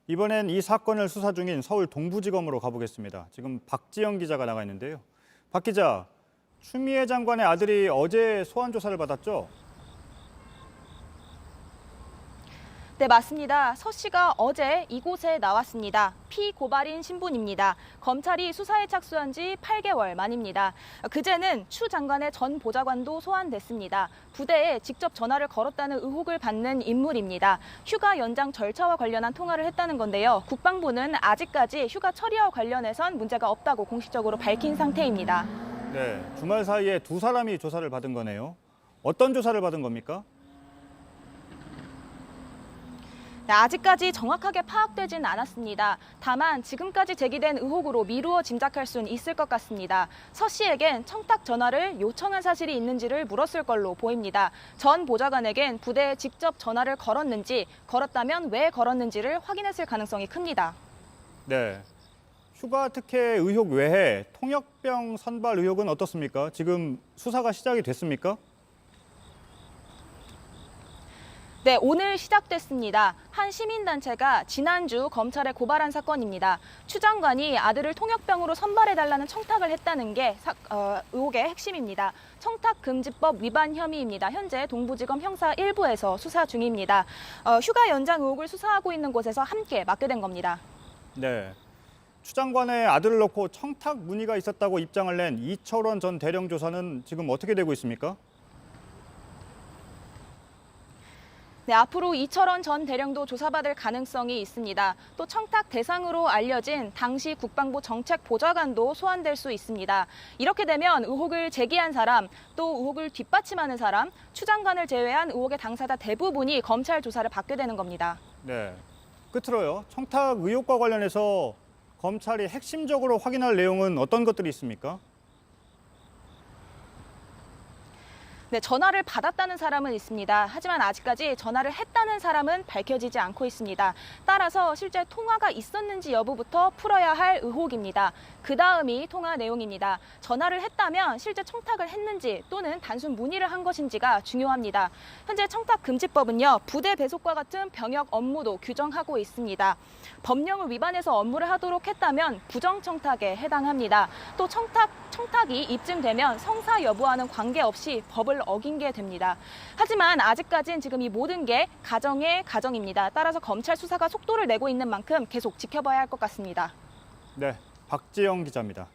이번엔 이 사건을 수사 중인 서울 동부지검으로 가보겠습니다. 지금 박지영 기자가 나가 있는데요. 박 기자, 추미애 장관의 아들이 어제 소환 조사를 받았죠? 네, 맞습니다. 서 씨가 어제 이곳에 나왔습니다. 피고발인 신분입니다. 검찰이 수사에 착수한 지 8개월 만입니다. 그제는 추 장관의 전 보좌관도 소환됐습니다. 부대에 직접 전화를 걸었다는 의혹을 받는 인물입니다. 휴가 연장 절차와 관련한 통화를 했다는 건데요. 국방부는 아직까지 휴가 처리와 관련해선 문제가 없다고 공식적으로 밝힌 상태입니다. 네, 주말 사이에 두 사람이 조사를 받은 거네요. 어떤 조사를 받은 겁니까? 네, 아직까지 정확하게 파악되진 않았습니다. 다만 지금까지 제기된 의혹으로 미루어 짐작할 수는 있을 것 같습니다. 서 씨에겐 청탁 전화를 요청한 사실이 있는지를 물었을 걸로 보입니다. 전 보좌관에겐 부대에 직접 전화를 걸었는지, 걸었다면 왜 걸었는지를 확인했을 가능성이 큽니다. 네, 휴가 특혜 의혹 외에 통역병 선발 의혹은 어떻습니까? 지금 수사가 시작이 됐습니까? 네, 오늘 시작됐습니다. 한 시민단체가 지난주 검찰에 고발한 사건입니다. 추 장관이 아들을 통역병으로 선발해달라는 청탁을 했다는 게 의혹의 핵심입니다. 청탁금지법 위반 혐의입니다. 현재 동부지검 형사 1부에서 수사 중입니다. 휴가 연장 의혹을 수사하고 있는 곳에서 함께 맡게 된 겁니다. 네, 추 장관의 아들을 놓고 청탁 문의가 있었다고 입장을 낸 이철원 전 대령조사는 지금 어떻게 되고 있습니까? 네, 앞으로 이철원 전 대령도 조사받을 가능성이 있습니다. 또 청탁 대상으로 알려진 당시 국방부 정책보좌관도 소환될 수 있습니다. 이렇게 되면 의혹을 제기한 사람, 또 의혹을 뒷받침하는 사람, 추 장관을 제외한 의혹의 당사자 대부분이 검찰 조사를 받게 되는 겁니다. 네, 끝으로요. 청탁 의혹과 관련해서 검찰이 핵심적으로 확인할 내용은 어떤 것들이 있습니까? 네, 전화를 받았다는 사람은 있습니다. 하지만 아직까지 전화를 했다는 사람은 밝혀지지 않고 있습니다. 따라서 실제 통화가 있었는지 여부부터 풀어야 할 의혹입니다. 그 다음이 통화 내용입니다. 전화를 했다면 실제 청탁을 했는지 또는 단순 문의를 한 것인지가 중요합니다. 현재 청탁금지법은요, 부대 배속과 같은 병역 업무도 규정하고 있습니다. 법령을 위반해서 업무를 하도록 했다면 부정청탁에 해당합니다. 또 청탁이 입증되면 성사 여부와는 관계없이 법을 어긴 게 됩니다. 하지만 아직까지는 지금 이 모든 게 가정의 가정입니다. 따라서 검찰 수사가 속도를 내고 있는 만큼 계속 지켜봐야 할 것 같습니다. 네, 박지영 기자입니다.